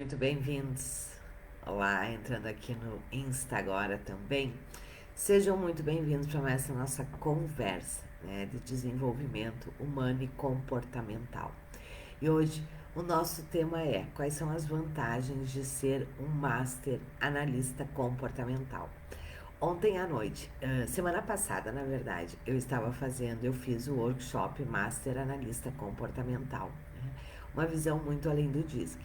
Muito bem-vindos. Olá, entrando aqui no Insta agora também. Sejam muito bem-vindos para essa nossa conversa, né, de desenvolvimento humano e comportamental. E hoje o nosso tema é: quais são as vantagens de ser um Master Analista Comportamental? Ontem à noite, semana passada, na verdade, eu fiz o workshop Master Analista Comportamental, né? Uma visão muito além do DISC.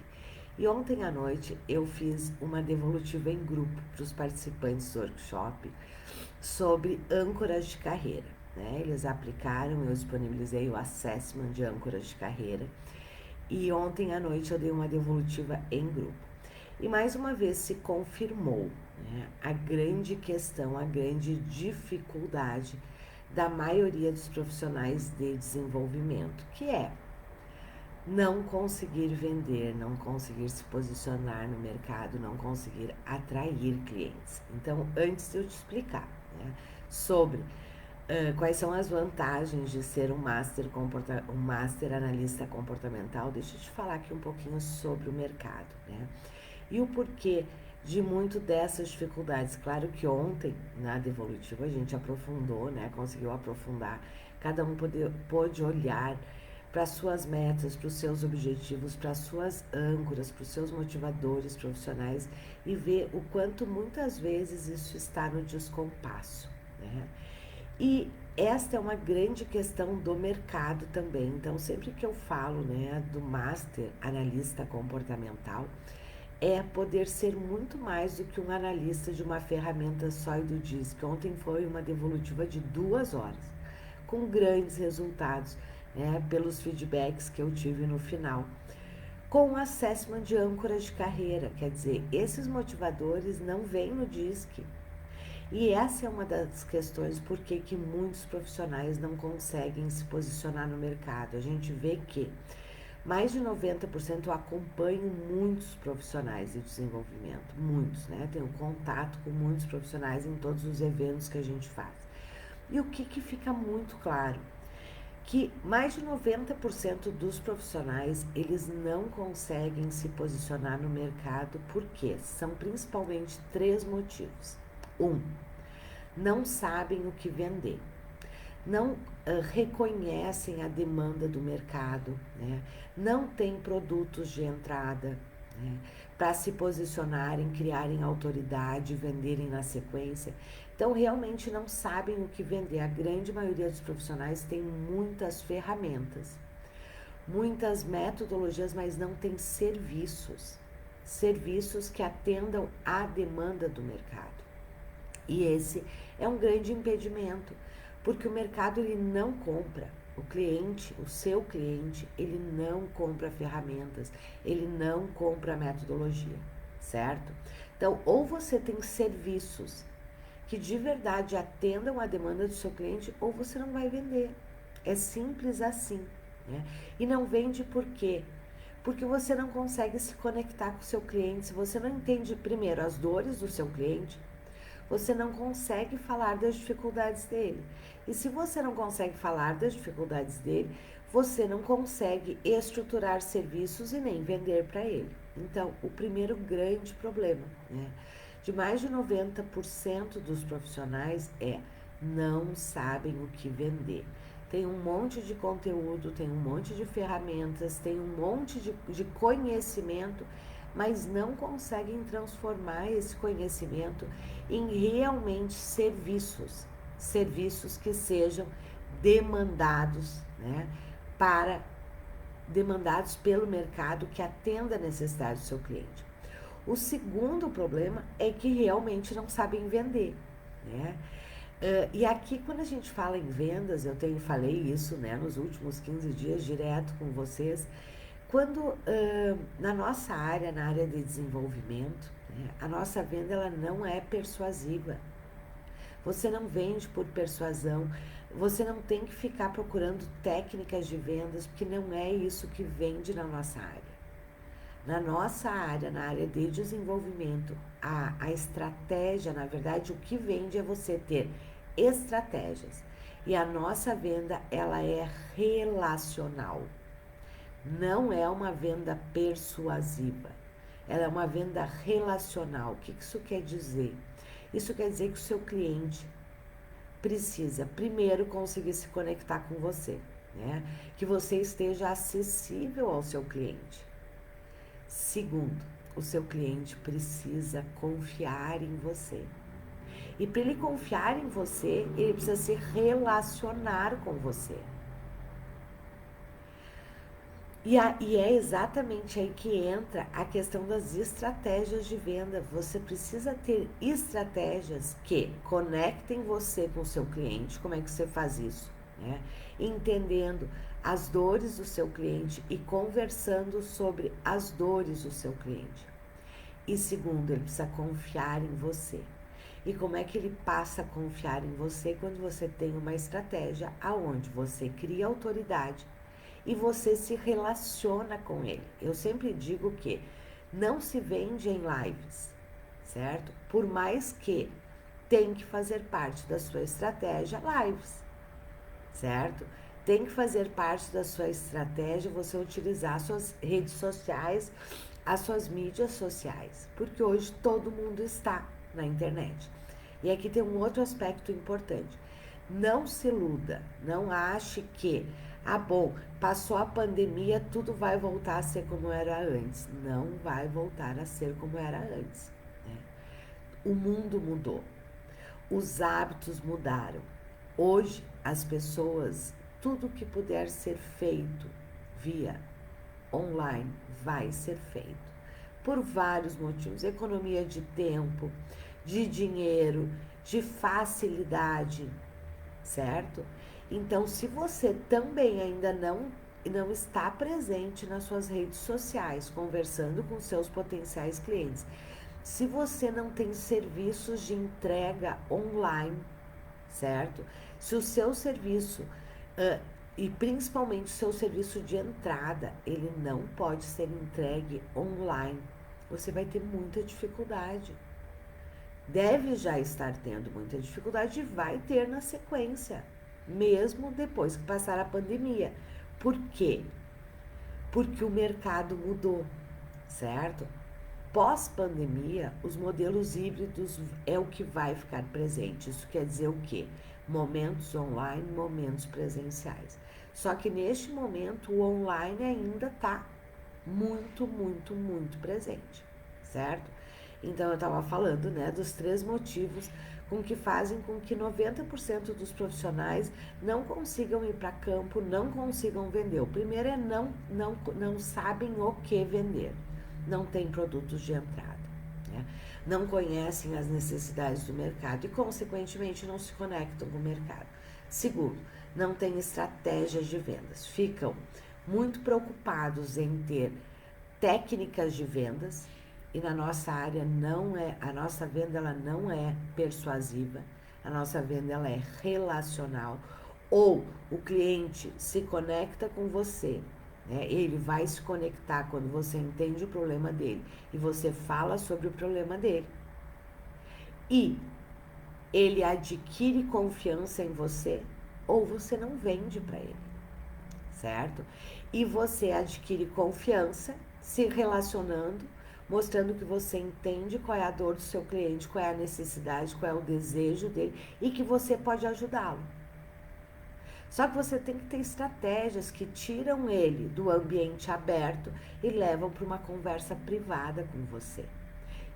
E ontem à noite eu fiz uma devolutiva em grupo para os participantes do workshop sobre âncoras de carreira, né? Eles aplicaram, eu disponibilizei o assessment de âncoras de carreira e ontem à noite eu dei uma devolutiva em grupo. E mais uma vez se confirmou, né, a grande questão, a grande dificuldade da maioria dos profissionais de desenvolvimento, que é não conseguir vender, não conseguir se posicionar no mercado, não conseguir atrair clientes. Então, antes de eu te explicar, né, sobre quais são as vantagens de ser um master analista comportamental, deixa eu te falar aqui um pouquinho sobre o mercado, né? E o porquê de muito dessas dificuldades. Claro que ontem, na devolutiva, a gente aprofundou, né? Conseguiu aprofundar. Cada um pôde olhar para suas metas, para os seus objetivos, para as suas âncoras, para os seus motivadores profissionais e ver o quanto muitas vezes isso está no descompasso, né? E esta é uma grande questão do mercado também. Então, sempre que eu falo, né, do Master Analista Comportamental, é poder ser muito mais do que um analista de uma ferramenta só e do DISC. Ontem foi uma devolutiva de 2 horas, com grandes resultados, né, pelos feedbacks que eu tive no final. Com o assessment de âncoras de carreira, quer dizer, esses motivadores não vêm no DISC. E essa é uma das questões por que muitos profissionais não conseguem se posicionar no mercado. A gente vê que mais de 90% eu acompanho muitos profissionais de desenvolvimento, muitos, né? Tenho contato com muitos profissionais em todos os eventos que a gente faz. E o que fica muito claro? Que mais de 90% dos profissionais, eles não conseguem se posicionar no mercado porque são principalmente 3 motivos. Não sabem o que vender, não reconhecem a demanda do mercado, né? Não têm produtos de entrada, né, para se posicionarem, criarem autoridade, venderem na sequência. Então, realmente não sabem o que vender. A grande maioria dos profissionais tem muitas ferramentas, muitas metodologias, mas não tem serviços que atendam à demanda do mercado. E esse é um grande impedimento, porque o mercado ele não compra, o cliente, o seu cliente, ele não compra ferramentas, ele não compra metodologia, certo? Então, ou você tem serviços que de verdade atendam a demanda do seu cliente, ou você não vai vender. É simples assim, né? E não vende por quê? Porque você não consegue se conectar com o seu cliente, se você não entende primeiro as dores do seu cliente, você não consegue falar das dificuldades dele. E se você não consegue falar das dificuldades dele, você não consegue estruturar serviços e nem vender para ele. Então, o primeiro grande problema, né, de mais de 90% dos profissionais é não sabem o que vender. Tem um monte de conteúdo, tem um monte de ferramentas, tem um monte de conhecimento, mas não conseguem transformar esse conhecimento em realmente serviços que sejam demandados, né, demandados pelo mercado, que atenda a necessidade do seu cliente. O segundo problema é que realmente não sabem vender, né? E aqui, quando a gente fala em vendas, falei isso, né, nos últimos 15 dias direto com vocês. Quando na nossa área, na área de desenvolvimento, né, a nossa venda ela não é persuasiva. Você não vende por persuasão, você não tem que ficar procurando técnicas de vendas, porque não é isso que vende na nossa área. Na nossa área, na área de desenvolvimento, a estratégia, na verdade, o que vende é você ter estratégias. E a nossa venda, ela é relacional. Não é uma venda persuasiva. ela é uma venda relacional. O que isso quer dizer? Isso quer dizer que o seu cliente precisa, primeiro, conseguir se conectar com você, né? Que você esteja acessível ao seu cliente. Segundo, o seu cliente precisa confiar em você. E para ele confiar em você, ele precisa se relacionar com você. E é exatamente aí que entra a questão das estratégias de venda. Você precisa ter estratégias que conectem você com o seu cliente. Como é que você faz isso? Né? Entendendo as dores do seu cliente e conversando sobre as dores do seu cliente. E segundo, ele precisa confiar em você. E como é que ele passa a confiar em você? Quando você tem uma estratégia aonde você cria autoridade e você se relaciona com ele. Eu sempre digo que não se vende em lives, certo? Por mais que tem que fazer parte da sua estratégia lives, certo? Tem que fazer parte da sua estratégia você utilizar suas redes sociais, as suas mídias sociais, porque hoje todo mundo está na internet. E aqui tem um outro aspecto importante. Não se iluda, não ache que, bom, passou a pandemia, tudo vai voltar a ser como era antes. Não vai voltar a ser como era antes, né? O mundo mudou, os hábitos mudaram. Hoje, as pessoas, tudo que puder ser feito via online vai ser feito. Por vários motivos, economia de tempo, de dinheiro, de facilidade, certo? Então, se você também ainda não está presente nas suas redes sociais, conversando com seus potenciais clientes, se você não tem serviços de entrega online, certo? Se o seu serviço, e principalmente o seu serviço de entrada, ele não pode ser entregue online, você vai ter muita dificuldade. Deve já estar tendo muita dificuldade e vai ter na sequência, mesmo depois que passar a pandemia. Por quê? Porque o mercado mudou, certo? Pós-pandemia, os modelos híbridos é o que vai ficar presente. Isso quer dizer o quê? Momentos online, momentos presenciais. Só que neste momento o online ainda está muito, muito, muito presente, certo? Então eu estava falando, né, dos 3 motivos com que fazem com que 90% dos profissionais não consigam ir para campo, não consigam vender. O primeiro é não sabem o que vender, não tem produtos de entrada, né? Não conhecem as necessidades do mercado e, consequentemente, não se conectam com o mercado. Segundo, não têm estratégias de vendas, ficam muito preocupados em ter técnicas de vendas, e na nossa área a nossa venda ela não é persuasiva, a nossa venda ela é relacional, ou o cliente se conecta com você, né? Ele vai se conectar quando você entende o problema dele e você fala sobre o problema dele. E ele adquire confiança em você ou você não vende para ele, certo? E você adquire confiança se relacionando, mostrando que você entende qual é a dor do seu cliente, qual é a necessidade, qual é o desejo dele e que você pode ajudá-lo. Só que você tem que ter estratégias que tiram ele do ambiente aberto e levam para uma conversa privada com você.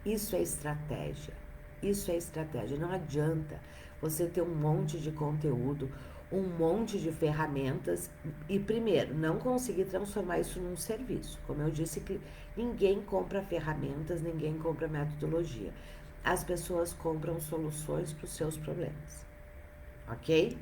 Isso é estratégia. Isso é estratégia. Não adianta você ter um monte de conteúdo, um monte de ferramentas e, primeiro, não conseguir transformar isso num serviço. Como eu disse, que ninguém compra ferramentas, ninguém compra metodologia. As pessoas compram soluções para os seus problemas. Ok?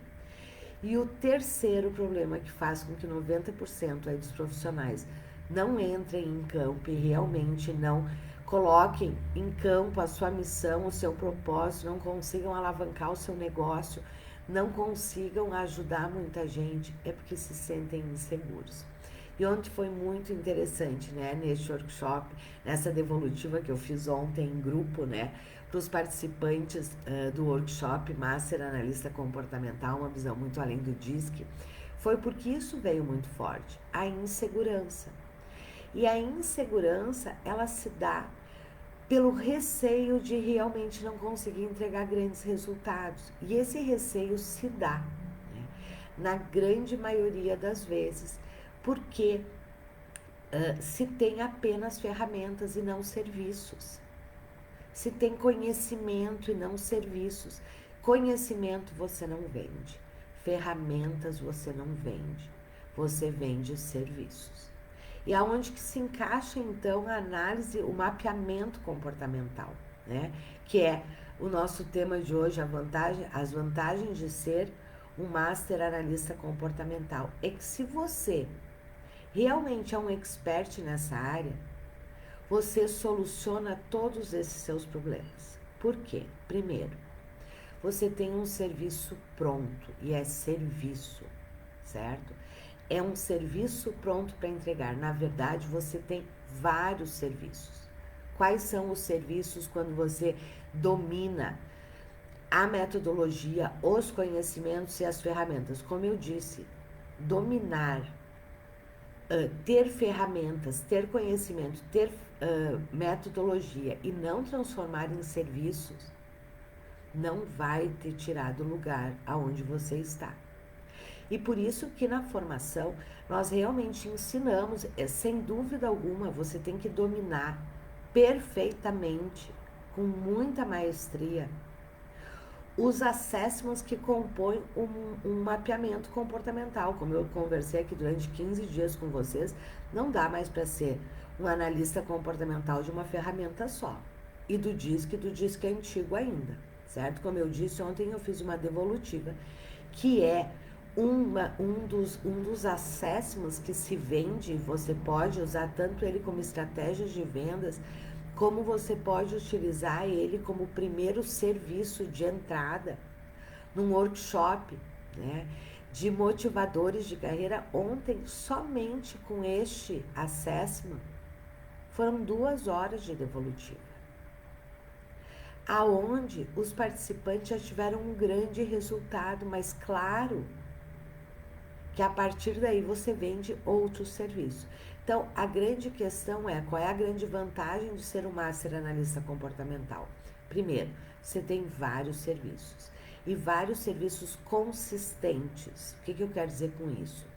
E o terceiro problema que faz com que 90% aí dos profissionais não entrem em campo e realmente não coloquem em campo a sua missão, o seu propósito, não consigam alavancar o seu negócio, não consigam ajudar muita gente, é porque se sentem inseguros. E ontem foi muito interessante, né, neste workshop, nessa devolutiva que eu fiz ontem em grupo, né, para os participantes do workshop Master Analista Comportamental, uma visão muito além do DISC, foi porque isso veio muito forte, a insegurança. E a insegurança, ela se dá pelo receio de realmente não conseguir entregar grandes resultados. E esse receio se dá, né, na grande maioria das vezes, porque se tem apenas ferramentas e não serviços. Se tem conhecimento e não serviços. Conhecimento você não vende. Ferramentas você não vende. Você vende serviços. E aonde que se encaixa então a análise, o mapeamento comportamental, né? Que é o nosso tema de hoje, as vantagens de ser um Master Analista Comportamental. É que se você realmente é um expert nessa área, você soluciona todos esses seus problemas. Por quê? Primeiro, você tem um serviço pronto e é serviço, certo? É um serviço pronto para entregar. Na verdade, você tem vários serviços. Quais são os serviços quando você domina a metodologia, os conhecimentos e as ferramentas? Como eu disse, dominar, ter ferramentas, ter conhecimento, ter metodologia e não transformar em serviços, não vai ter tirado o lugar aonde você está. E por isso que na formação nós realmente ensinamos, sem dúvida alguma, você tem que dominar perfeitamente, com muita maestria, os assessments que compõem um mapeamento comportamental. Como eu conversei aqui durante 15 dias com vocês, não dá mais para ser um analista comportamental de uma ferramenta só. E do DISC é antigo ainda, certo? Como eu disse ontem, eu fiz uma devolutiva, que é um dos assessments que se vende. Você pode usar tanto ele como estratégias de vendas, como você pode utilizar ele como primeiro serviço de entrada num workshop, né, de motivadores de carreira. Ontem, somente com este assessment, foram 2 horas de devolutiva, aonde os participantes já tiveram um grande resultado, mas claro que a partir daí você vende outros serviços. Então, a grande questão é, qual é a grande vantagem de ser um Master Analista Comportamental? Primeiro, você tem vários serviços, e vários serviços consistentes. O que eu quero dizer com isso?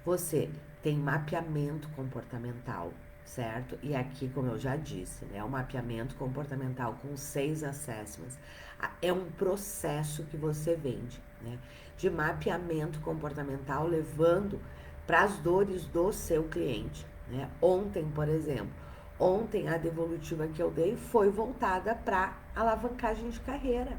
Você tem mapeamento comportamental, certo? E aqui, como eu já disse, né, o mapeamento comportamental com 6 assessments é um processo que você vende, né, de mapeamento comportamental, levando para as dores do seu cliente, né? Ontem, por exemplo, a devolutiva que eu dei foi voltada para alavancagem de carreira,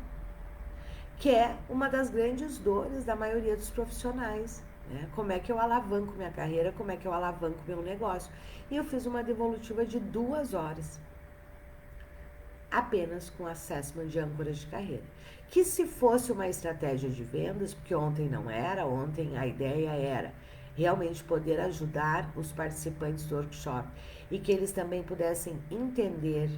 que é uma das grandes dores da maioria dos profissionais, né? Como é que eu alavanco minha carreira, como é que eu alavanco meu negócio? E eu fiz uma devolutiva de 2 horas, apenas com assessment de âncoras de carreira. Que se fosse uma estratégia de vendas, porque ontem não era, ontem a ideia era realmente poder ajudar os participantes do workshop e que eles também pudessem entender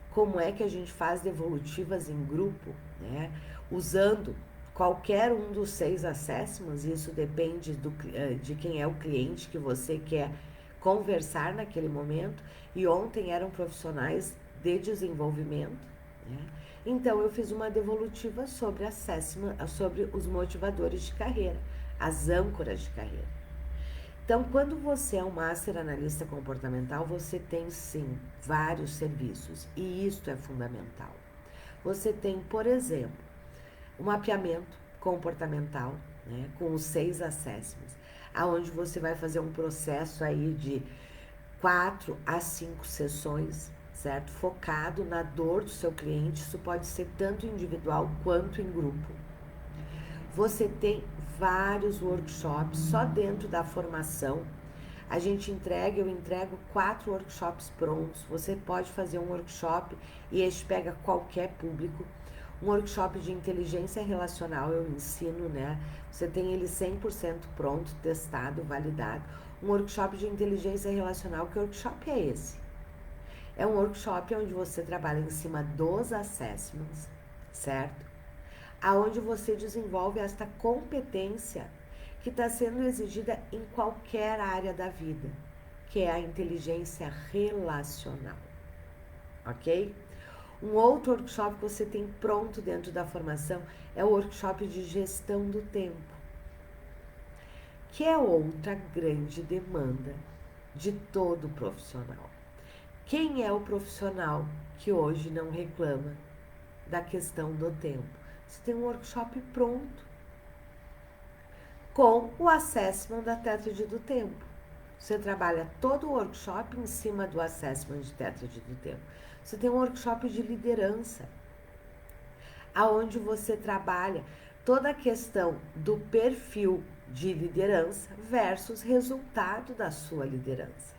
como é que a gente faz devolutivas em grupo, né, usando qualquer um dos 6 assessments. Isso depende de quem é o cliente que você quer conversar naquele momento. E ontem eram profissionais de desenvolvimento, né? Então eu fiz uma devolutiva sobre assessment, sobre os motivadores de carreira, as âncoras de carreira. Então, quando você é um Master Analista Comportamental, você tem sim vários serviços, e isto é fundamental. Você tem, por exemplo, o mapeamento comportamental, né, com os 6 assessments, aonde você vai fazer um processo aí de 4 a 5 sessões, certo? Focado na dor do seu cliente. Isso pode ser tanto individual quanto em grupo. Você tem vários workshops só dentro da formação. Eu entrego 4 workshops prontos. Você pode fazer um workshop e este pega qualquer público. Um workshop de inteligência relacional eu ensino, né? Você tem ele 100% pronto, testado, validado. Um workshop de inteligência relacional, que workshop é esse? É um workshop onde você trabalha em cima dos assessments, certo? Aonde você desenvolve esta competência que está sendo exigida em qualquer área da vida. que é a inteligência relacional, ok? Um outro workshop que você tem pronto dentro da formação é o workshop de gestão do tempo, que é outra grande demanda de todo profissional. Quem é o profissional que hoje não reclama da questão do tempo? Você tem um workshop pronto com o assessment da Tétrade do Tempo. Você trabalha todo o workshop em cima do assessment de Tétrade do Tempo. Você tem um workshop de liderança, aonde você trabalha toda a questão do perfil de liderança versus resultado da sua liderança.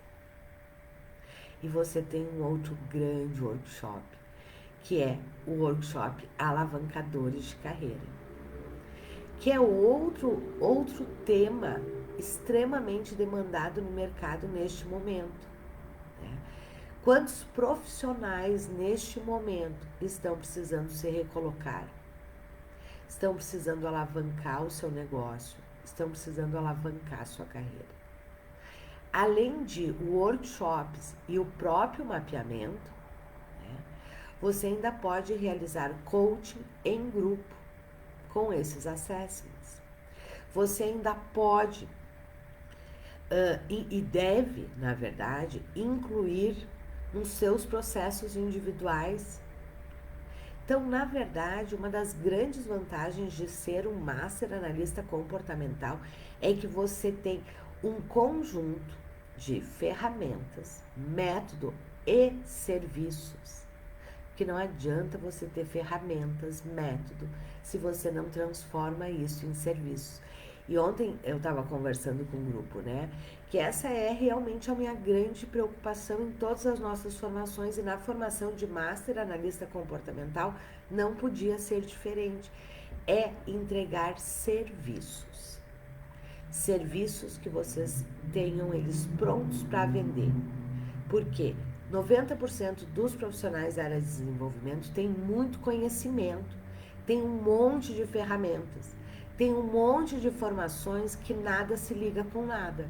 E você tem um outro grande workshop, que é o workshop Alavancadores de Carreira, que é outro tema extremamente demandado no mercado neste momento. Né? Quantos profissionais neste momento estão precisando se recolocar? Estão precisando alavancar o seu negócio, estão precisando alavancar a sua carreira. Além de workshops e o próprio mapeamento, né, você ainda pode realizar coaching em grupo com esses assessments. Você ainda pode e deve, na verdade, incluir nos seus processos individuais. Então, na verdade, uma das grandes vantagens de ser um Master Analista Comportamental é que você tem um conjunto de ferramentas, método e serviços. Que não adianta você ter ferramentas, método, se você não transforma isso em serviços. E ontem eu estava conversando com um grupo, né? Que essa é realmente a minha grande preocupação em todas as nossas formações, e na formação de Master Analista Comportamental não podia ser diferente. É entregar serviços. Serviços que vocês tenham eles prontos para vender. Por quê? 90% dos profissionais da área de desenvolvimento têm muito conhecimento, tem um monte de ferramentas, tem um monte de informações que nada se liga com nada.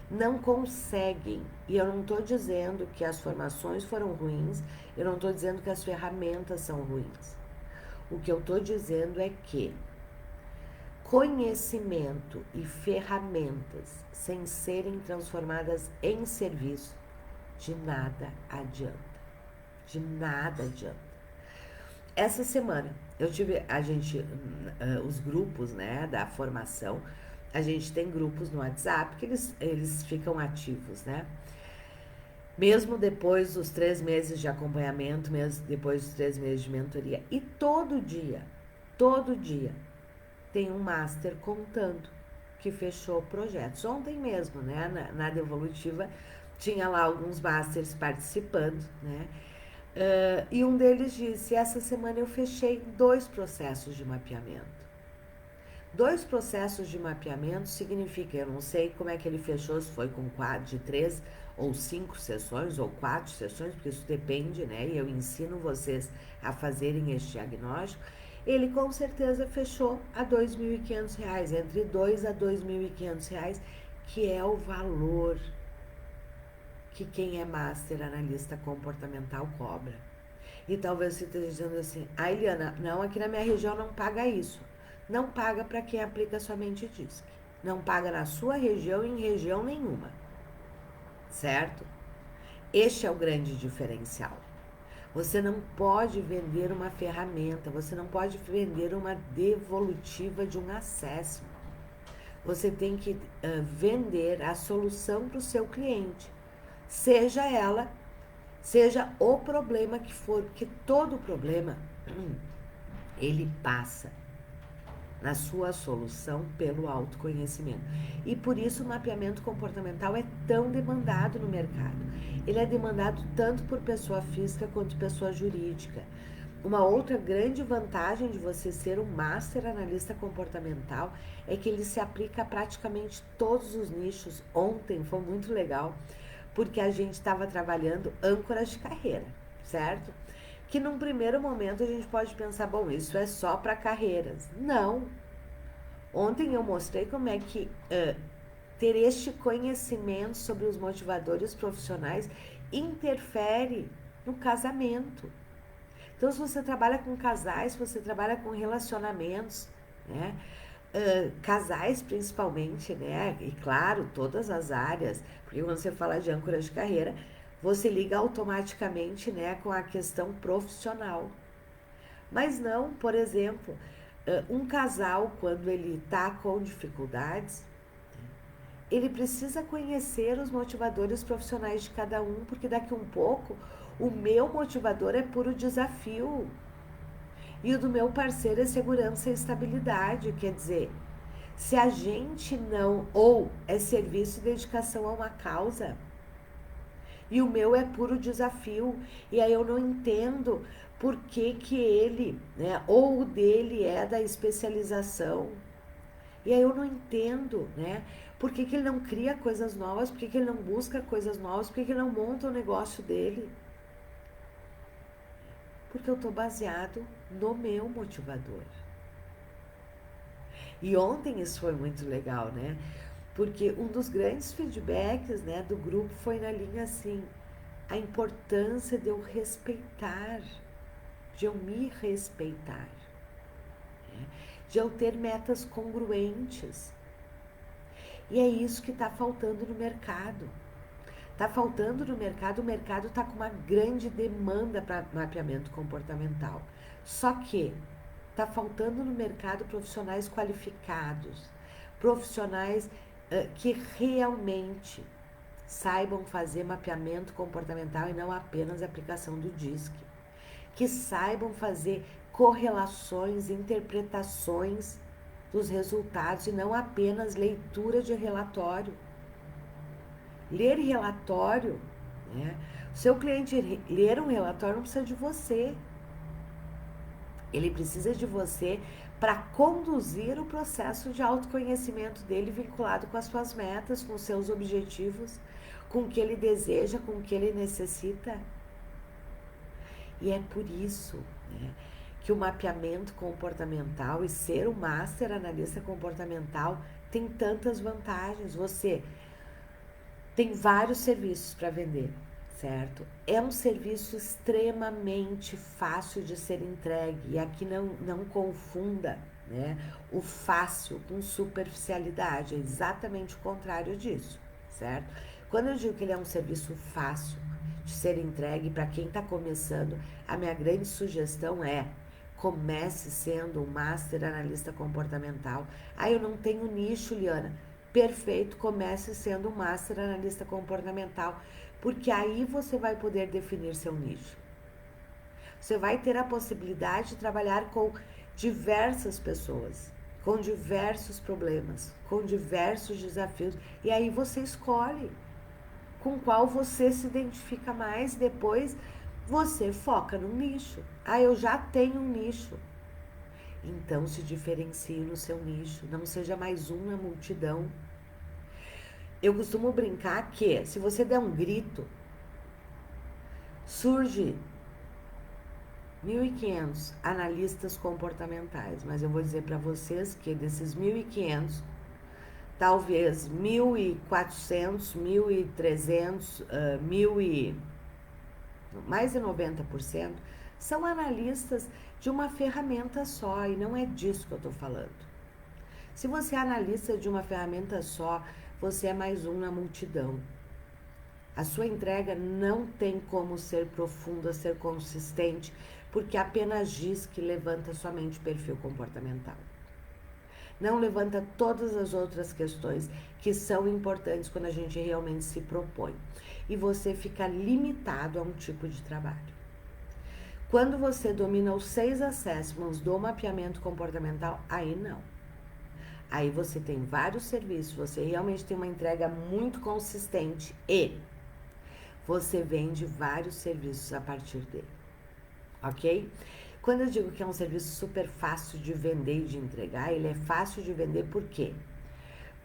Não conseguem, e eu não estou dizendo que as formações foram ruins, eu não estou dizendo que as ferramentas são ruins. O que eu estou dizendo é que conhecimento e ferramentas sem serem transformadas em serviço, de nada adianta. De nada adianta. Essa semana eu tive, os grupos, né, da formação, a gente tem grupos no WhatsApp que eles ficam ativos, né? Mesmo depois dos 3 meses de acompanhamento, mesmo depois dos 3 meses de mentoria. E todo dia, tem um master contando que fechou projetos. Ontem mesmo, né, na Devolutiva, tinha lá alguns masters participando, né? E um deles disse: essa semana eu fechei 2 processos de mapeamento. 2 processos de mapeamento significa, eu não sei como é que ele fechou, se foi com 3 ou 5 sessões ou 4 sessões, porque isso depende, né? E eu ensino vocês a fazerem este diagnóstico. Ele com certeza fechou a R$ 2.500, entre R$ 2.000 a R$ 2.500, que é o valor que quem é Master Analista Comportamental cobra. E talvez você esteja dizendo assim: ah, Eliana, não, aqui na minha região não paga isso. Não paga para quem aplica somente DISC. Não paga na sua região e em região nenhuma. Certo? Este é o grande diferencial. Você não pode vender uma ferramenta, você não pode vender uma devolutiva de um acesso. Você tem que vender a solução para o seu cliente. Seja o problema que for, porque todo problema, ele passa na sua solução pelo autoconhecimento. E por isso o mapeamento comportamental é tão demandado no mercado. Ele é demandado tanto por pessoa física quanto pessoa jurídica. Uma outra grande vantagem de você ser um Master Analista Comportamental é que ele se aplica a praticamente todos os nichos. Ontem foi muito legal, porque a gente estava trabalhando âncoras de carreira, certo? Que num primeiro momento a gente pode pensar, bom, isso é só para carreiras. Não. Ontem eu mostrei como é que ter este conhecimento sobre os motivadores profissionais interfere no casamento. Então, se você trabalha com casais, se você trabalha com relacionamentos, né? Casais principalmente, né? E claro, todas as áreas, porque quando você fala de âncora de carreira, você liga automaticamente, né, com a questão profissional. Mas não, por exemplo, um casal, quando ele está com dificuldades, ele precisa conhecer os motivadores profissionais de cada um, porque daqui um pouco o meu motivador é puro desafio. E o do meu parceiro é segurança e estabilidade. Quer dizer, se a gente não, ou é serviço e dedicação a uma causa, e o meu é puro desafio, e aí eu não entendo por que que ele, né, ou o dele é da especialização, e aí eu não entendo, né, por que que ele não cria coisas novas, por que que ele não busca coisas novas, por que que ele não monta o negócio dele, porque eu estou baseado no meu motivador. E ontem isso foi muito legal, né? Porque um dos grandes feedbacks, né, do grupo foi na linha assim, a importância de eu respeitar, de eu me respeitar, né? De eu ter metas congruentes. E é isso que está faltando no mercado. Está faltando no mercado, o mercado está com uma grande demanda para mapeamento comportamental. Só que está faltando no mercado profissionais qualificados, profissionais que realmente saibam fazer mapeamento comportamental e não apenas aplicação do DISC, que saibam fazer correlações, interpretações dos resultados e não apenas leitura de relatório. Ler relatório, né? O seu cliente ler um relatório não precisa de você. Ele precisa de você para conduzir o processo de autoconhecimento dele vinculado com as suas metas, com os seus objetivos, com o que ele deseja, com o que ele necessita. E é por isso, né, que o mapeamento comportamental e ser um master analista comportamental tem tantas vantagens. Você tem vários serviços para vender, certo? É um serviço extremamente fácil de ser entregue. E aqui não confunda, né, o fácil com superficialidade. É exatamente o contrário disso, certo? Quando eu digo que ele é um serviço fácil de ser entregue para quem está começando, a minha grande sugestão é: comece sendo um master analista comportamental. Ah, eu não tenho nicho, Liana. Perfeito, comece sendo um master analista comportamental, porque aí você vai poder definir seu nicho. Você vai ter a possibilidade de trabalhar com diversas pessoas, com diversos problemas, com diversos desafios, e aí você escolhe com qual você se identifica mais. Depois você foca no nicho. Ah, eu já tenho um nicho. Então se diferencie no seu nicho, não seja mais um na multidão. Eu costumo brincar que se você der um grito, surge 1.500 analistas comportamentais, mas eu vou dizer para vocês que desses 1.500, talvez 1.400, 1.300, mais de 90% são analistas de uma ferramenta só, e não é disso que eu estou falando. Se você é analista de uma ferramenta só, você é mais um na multidão. A sua entrega não tem como ser profunda, ser consistente, porque apenas diz que levanta somente o perfil comportamental. Não levanta todas as outras questões que são importantes quando a gente realmente se propõe. E você fica limitado a um tipo de trabalho. Quando você domina os 6 assessments do mapeamento comportamental, aí não. Aí você tem vários serviços, você realmente tem uma entrega muito consistente e você vende vários serviços a partir dele, ok? Quando eu digo que é um serviço super fácil de vender e de entregar, ele é fácil de vender por quê?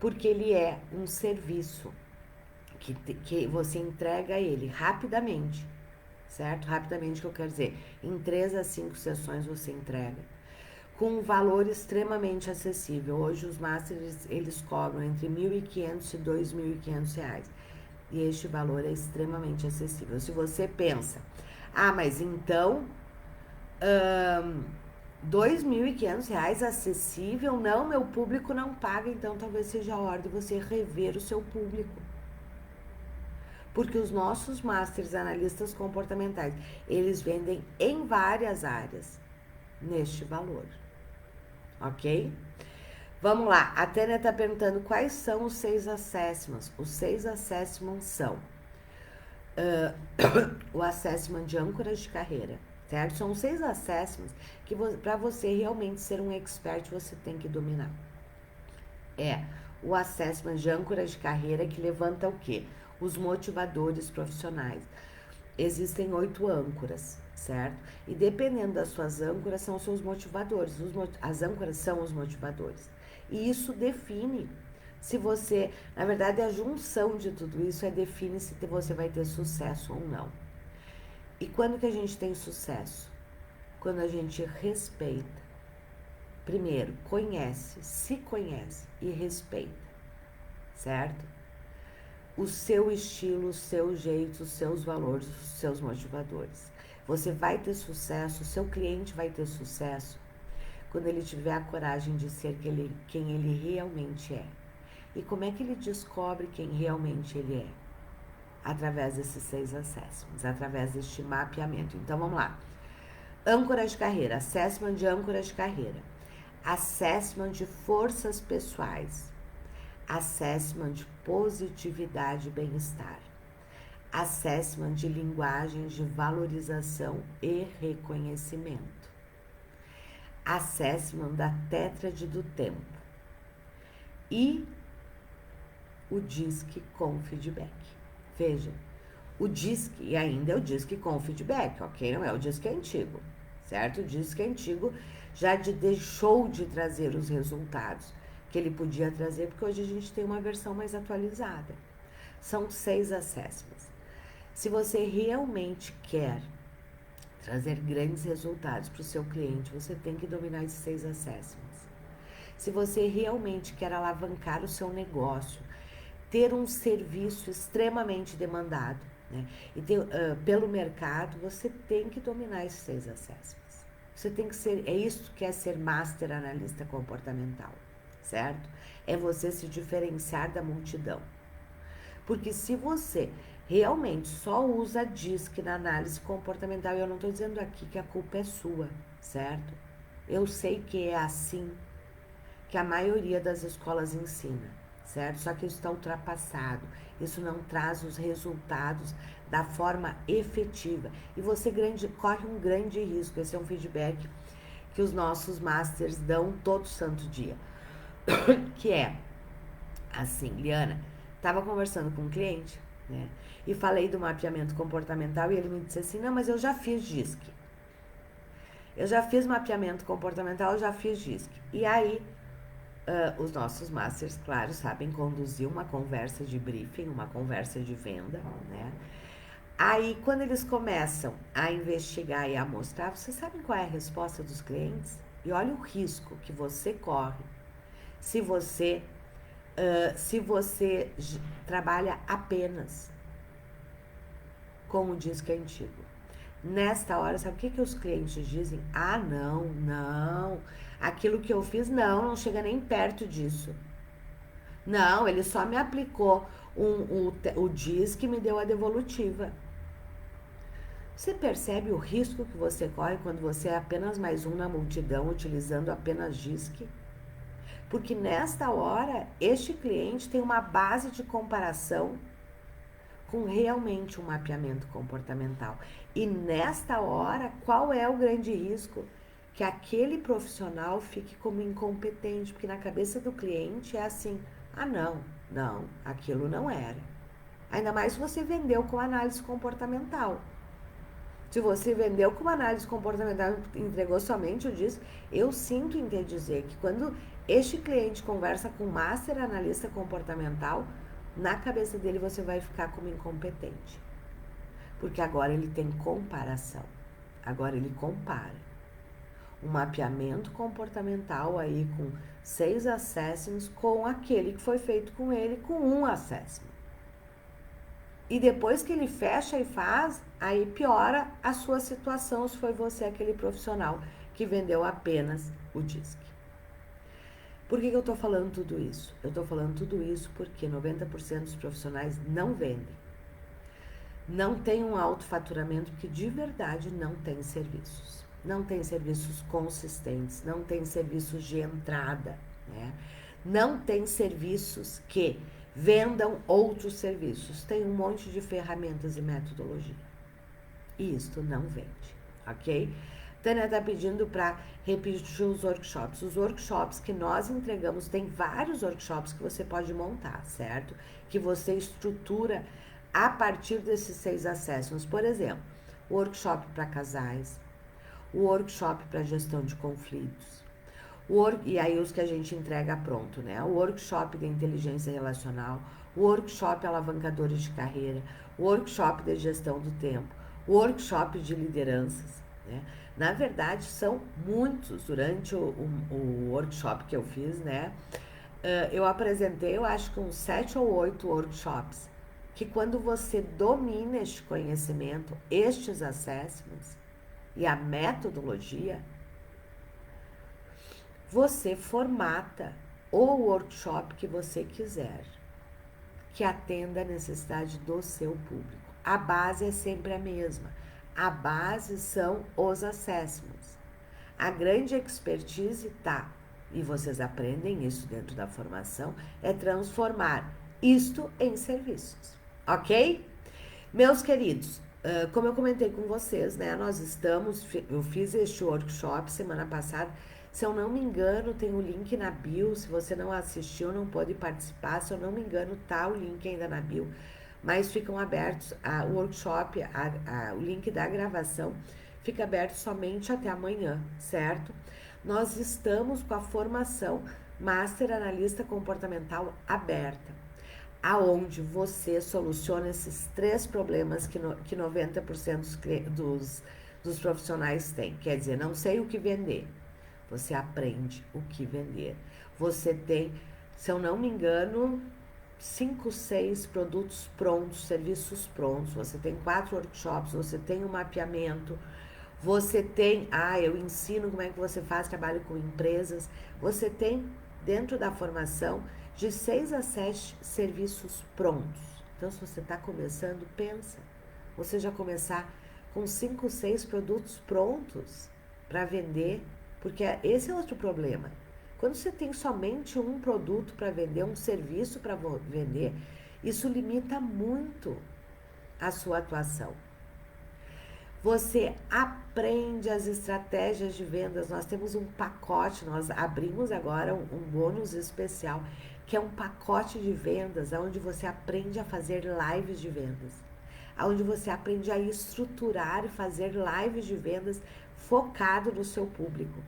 Porque ele é um serviço que você entrega ele rapidamente, certo? Rapidamente, que eu quero dizer, em 3 a 5 sessões você entrega. com um valor extremamente acessível. Hoje os Masters, eles cobram entre R$ 1.500 e R$ 2.500. E este valor é extremamente acessível. Se você pensa, mas então, R$ 2.500 acessível? Não, meu público não paga, então talvez seja a hora de você rever o seu público. Porque os nossos Masters analistas comportamentais, eles vendem em várias áreas neste valor. Ok? Vamos lá, a Tânia está perguntando quais são os 6 assessments. Os 6 assessments são o assessment de âncoras de carreira, certo? São 6 assessments que para você realmente ser um expert você tem que dominar. O assessment de âncoras de carreira que levanta o quê? Os motivadores profissionais. Existem 8 âncoras, certo? E dependendo das suas âncoras, são os seus motivadores. As âncoras são os motivadores. E isso define se você, na verdade, a junção de tudo isso define se você vai ter sucesso ou não. E quando que a gente tem sucesso? Quando a gente respeita. Primeiro, se conhece e respeita, certo? O seu estilo, o seu jeito, os seus valores, os seus motivadores. Você vai ter sucesso, o seu cliente vai ter sucesso quando ele tiver a coragem de ser quem ele realmente é. E como é que ele descobre quem realmente ele é? Através desses 6 assessments, através deste mapeamento. Então, vamos lá. Âncora de carreira, assessment de âncora de carreira. Assessment de forças pessoais. Assessment de positividade e bem-estar. Assessment de linguagem de valorização e reconhecimento. Assessment da tétrade do tempo. E o DISC com feedback. Veja, o DISC, e ainda é o DISC com feedback, ok? Não é o DISC antigo, certo? O DISC antigo já deixou de trazer os resultados que ele podia trazer, porque hoje a gente tem uma versão mais atualizada. São 6 assessments. Se você realmente quer trazer grandes resultados para o seu cliente, você tem que dominar esses 6 assessments. Se você realmente quer alavancar o seu negócio, ter um serviço extremamente demandado, né? E pelo mercado, você tem que dominar esses 6 assessments. Você tem que ser, isso que é ser Master Analista Comportamental, certo? É você se diferenciar da multidão. Porque se você realmente só usa DISC na análise comportamental, eu não estou dizendo aqui que a culpa é sua, certo? Eu sei que é assim que a maioria das escolas ensina, certo? Só que isso está ultrapassado, isso não traz os resultados da forma efetiva. E você corre um grande risco, esse é um feedback que os nossos masters dão todo santo dia, que é assim, Liana, estava conversando com um cliente, né? E falei do mapeamento comportamental e ele me disse assim, não, mas eu já fiz DISC. Eu já fiz mapeamento comportamental, eu já fiz DISC. E aí, os nossos masters, claro, sabem conduzir uma conversa de briefing, uma conversa de venda, né? Aí, quando eles começam a investigar e a mostrar, vocês sabem qual é a resposta dos clientes? E olha o risco que você corre se você trabalha apenas com o DISC antigo. Nesta hora, sabe o que os clientes dizem? Não, aquilo que eu fiz, não chega nem perto disso. Não, ele só me aplicou o DISC e me deu a devolutiva. Você percebe o risco que você corre quando você é apenas mais um na multidão utilizando apenas DISC? Porque nesta hora, este cliente tem uma base de comparação com realmente um mapeamento comportamental. E nesta hora, qual é o grande risco? Que aquele profissional fique como incompetente, porque na cabeça do cliente é assim, não, aquilo não era. Ainda mais se você vendeu com análise comportamental. Se você vendeu com análise comportamental e entregou somente o DISC, eu sinto em te dizer que quando este cliente conversa com um Master Analista Comportamental, na cabeça dele você vai ficar como incompetente. Porque agora ele tem comparação. Agora ele compara. um mapeamento comportamental aí com 6 assessments com aquele que foi feito com ele com um assessment. E depois que ele fecha e faz, aí piora a sua situação se foi você aquele profissional que vendeu apenas o DISC. Por que eu estou falando tudo isso? Eu estou falando tudo isso porque 90% dos profissionais não vendem. Não tem um alto faturamento porque de verdade não tem serviços. Não tem serviços consistentes, não tem serviços de entrada, né? Não tem serviços que vendam outros serviços. Tem um monte de ferramentas e metodologia. E isto não vende, ok? Tânia está pedindo para repetir os workshops. Os workshops que nós entregamos, tem vários workshops que você pode montar, certo? Que você estrutura a partir desses 6 acessos. Por exemplo, o workshop para casais, o workshop para gestão de conflitos, e aí os que a gente entrega pronto, né? O workshop de inteligência relacional, o workshop alavancadores de carreira, o workshop de gestão do tempo, o workshop de lideranças, né? Na verdade, são muitos. Durante o workshop que eu fiz, né? Eu apresentei, eu acho que uns 7 ou 8 workshops, que quando você domina este conhecimento, estes assessments e a metodologia, você formata o workshop que você quiser, que atenda a necessidade do seu público. A base é sempre a mesma. A base são os assessments. A grande expertise tá, e vocês aprendem isso dentro da formação, é transformar isto em serviços, ok? Meus queridos, como eu comentei com vocês, né, eu fiz este workshop semana passada, se eu não me engano, tem o link na bio, se você não assistiu, não pode participar, se eu não me engano, tá o link ainda na bio, mas ficam abertos, o workshop, o link da gravação fica aberto somente até amanhã, certo? Nós estamos com a formação Master Analista Comportamental aberta, aonde você soluciona esses 3 problemas que 90% dos profissionais têm. Quer dizer, não sei o que vender. Você aprende o que vender. Você tem, se eu não me engano, 5, 6 produtos prontos, serviços prontos. Você tem 4 workshops, você tem um mapeamento. Você tem, eu ensino como é que você faz trabalho com empresas. Você tem, dentro da formação, de 6 a 7 serviços prontos. Então, se você está começando, pensa. Você já começar com 5, 6 produtos prontos para vender, porque esse é outro problema. Quando você tem somente um produto para vender, um serviço para vender, isso limita muito a sua atuação. Você aprende as estratégias de vendas. Nós temos um pacote, nós abrimos agora um bônus especial, que é um pacote de vendas, onde você aprende a fazer lives de vendas, onde você aprende a estruturar e fazer lives de vendas focado no seu público,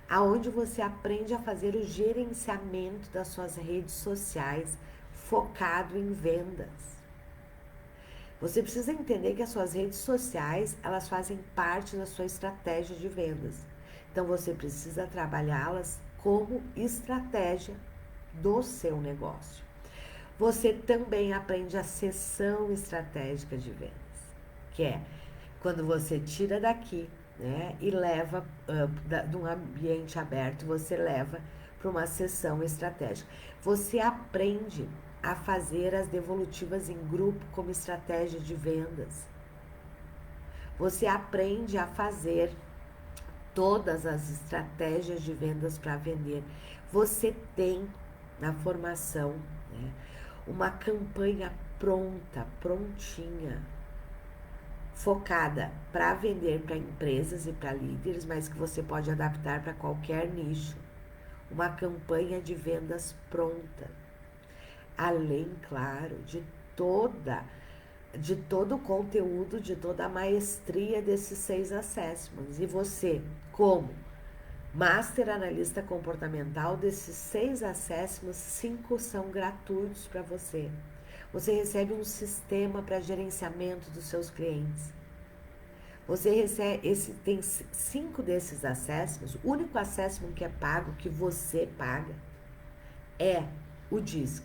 aonde você aprende a fazer o gerenciamento das suas redes sociais focado em vendas. Você precisa entender que as suas redes sociais, elas fazem parte da sua estratégia de vendas. Então, você precisa trabalhá-las como estratégia do seu negócio. Você também aprende a sessão estratégica de vendas, que é quando você tira daqui, né, e leva de um ambiente aberto, você leva para uma sessão estratégica. Você aprende a fazer as devolutivas em grupo como estratégia de vendas. Você aprende a fazer todas as estratégias de vendas para vender. Você tem na formação, né, uma campanha pronta, prontinha, focada para vender para empresas e para líderes, mas que você pode adaptar para qualquer nicho. Uma campanha de vendas pronta. Além, claro, de todo o conteúdo, de toda a maestria desses 6 assessments. E você, como Master Analista Comportamental, desses 6 assessments, 5 são gratuitos para você. Você recebe um sistema para gerenciamento dos seus clientes. Você recebe, tem 5 desses assessments. O único assessment que é pago, que você paga, é o DISC.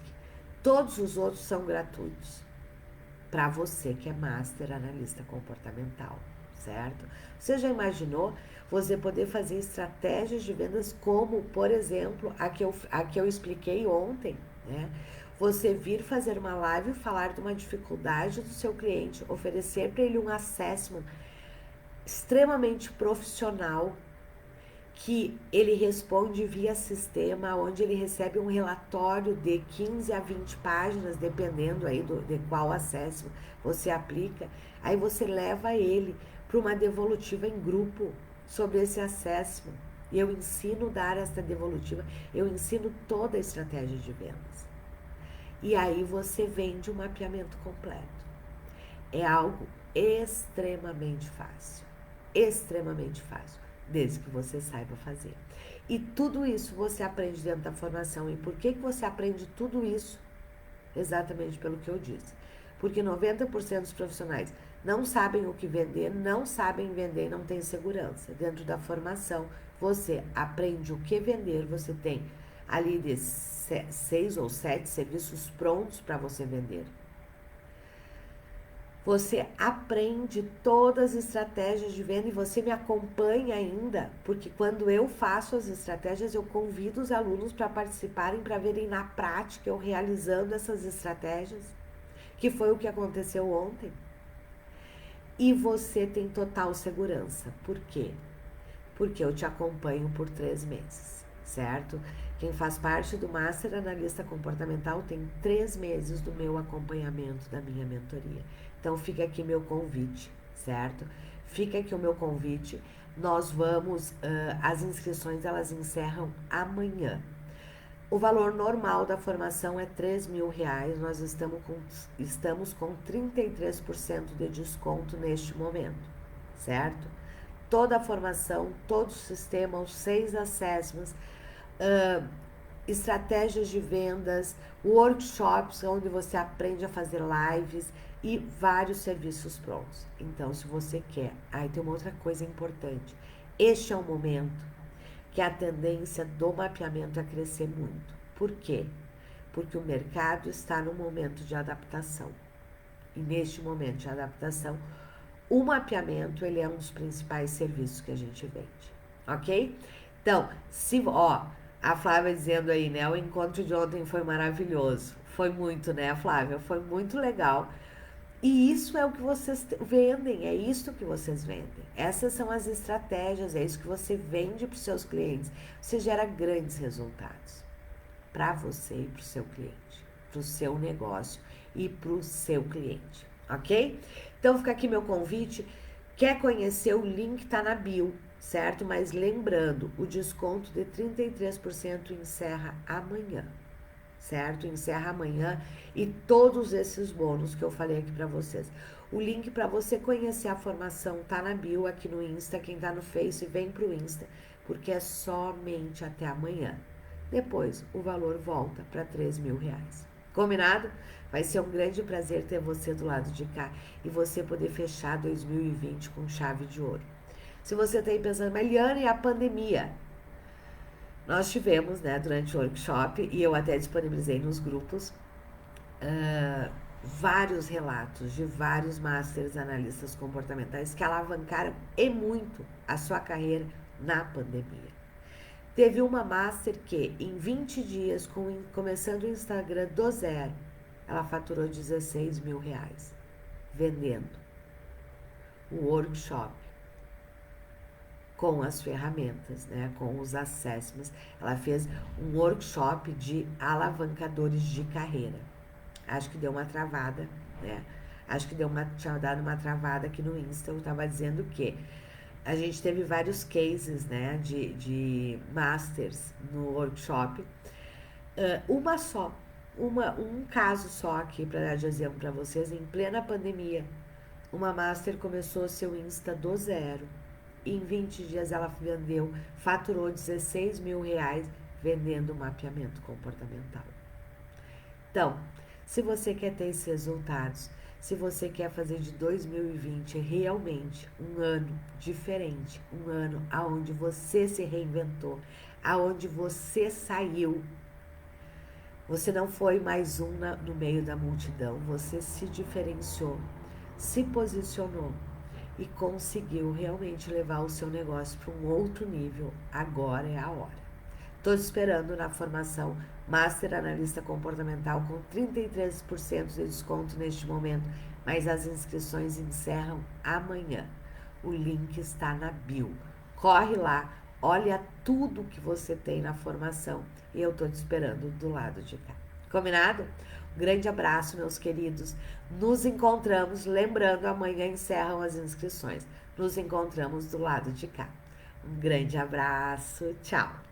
Todos os outros são gratuitos para você que é Master Analista Comportamental, certo? Você já imaginou você poder fazer estratégias de vendas como, por exemplo, a que eu expliquei ontem, né? Você vir fazer uma live e falar de uma dificuldade do seu cliente, oferecer para ele um assessment extremamente profissional, que ele responde via sistema, onde ele recebe um relatório de 15 a 20 páginas, dependendo aí de qual acesso você aplica. Aí você leva ele para uma devolutiva em grupo sobre esse acesso. E eu ensino a dar essa devolutiva, eu ensino toda a estratégia de vendas. E aí você vende um mapeamento completo. É algo extremamente fácil. Extremamente fácil, desde que você saiba fazer. E tudo isso você aprende dentro da formação. E por que você aprende tudo isso? Exatamente pelo que eu disse. Porque 90% dos profissionais não sabem o que vender, não sabem vender e não têm segurança. Dentro da formação, você aprende o que vender, você tem ali de 6 ou 7 serviços prontos para você vender. Você aprende todas as estratégias de venda e você me acompanha ainda, porque quando eu faço as estratégias, eu convido os alunos para participarem, para verem na prática eu realizando essas estratégias, que foi o que aconteceu ontem. E você tem total segurança. Por quê? Porque eu te acompanho por 3 meses, certo? Quem faz parte do Master Analista Comportamental tem 3 meses do meu acompanhamento, da minha mentoria. Então fica aqui meu convite, certo? Fica aqui o meu convite. Nós vamos, as inscrições elas encerram amanhã. O valor normal da formação é R$3.000. Nós estamos com 33% de desconto neste momento, certo? Toda a formação, todo o sistema, os 6 assessments, estratégias de vendas, workshops onde você aprende a fazer lives e vários serviços prontos. Então, se você quer... Aí tem uma outra coisa importante. Este é o momento que a tendência do mapeamento é crescer muito. Por quê? Porque o mercado está num momento de adaptação. E neste momento de adaptação, o mapeamento ele é um dos principais serviços que a gente vende, ok? Então, a Flávia dizendo aí, né? O encontro de ontem foi maravilhoso. Foi muito, né, Flávia? Foi muito legal. E isso é o que vocês vendem, é isso que vocês vendem. Essas são as estratégias, é isso que você vende para os seus clientes. Você gera grandes resultados para você e para o seu cliente, para o seu negócio e para o seu cliente, ok? Então fica aqui meu convite. Quer conhecer? O link está na bio, certo? Mas lembrando, o desconto de 33% encerra amanhã, certo? Encerra amanhã e todos esses bônus que eu falei aqui para vocês. O link para você conhecer a formação tá na bio aqui no Insta. Quem tá no Face, vem pro Insta, porque é somente até amanhã. Depois, o valor volta para R$3.000. Combinado? Vai ser um grande prazer ter você do lado de cá e você poder fechar 2020 com chave de ouro. Se você está aí pensando, mas Liane, e a pandemia? Nós tivemos, né, durante o workshop, e eu até disponibilizei nos grupos, vários relatos de vários masters analistas comportamentais que alavancaram e muito a sua carreira na pandemia. Teve uma master que, em 20 dias, começando o Instagram do zero, ela faturou R$16.000 vendendo o workshop com as ferramentas, né, com os assessments. Ela fez um workshop de alavancadores de carreira. Acho que deu uma travada, né? Acho que tinha dado uma travada aqui no Insta. Eu estava dizendo que a gente teve vários cases, né, de masters no workshop. Um caso só aqui para dar de exemplo para vocês. Em plena pandemia, uma master começou seu Insta do zero. Em 20 dias ela faturou R$16.000 vendendo mapeamento comportamental. Então, se você quer ter esses resultados, Se você quer fazer de 2020 realmente um ano diferente, um ano aonde você se reinventou, aonde você saiu, você não foi mais um no meio da multidão, você se diferenciou, se posicionou e conseguiu realmente levar o seu negócio para um outro nível, agora é a hora. Estou esperando na formação Master Analista Comportamental com 33% de desconto neste momento, mas as inscrições encerram amanhã. O link está na bio. Corre lá, olha tudo que você tem na formação e eu estou te esperando do lado de cá. Combinado? Um grande abraço, meus queridos. Nos encontramos, lembrando, amanhã encerram as inscrições. Nos encontramos do lado de cá. Um grande abraço, tchau!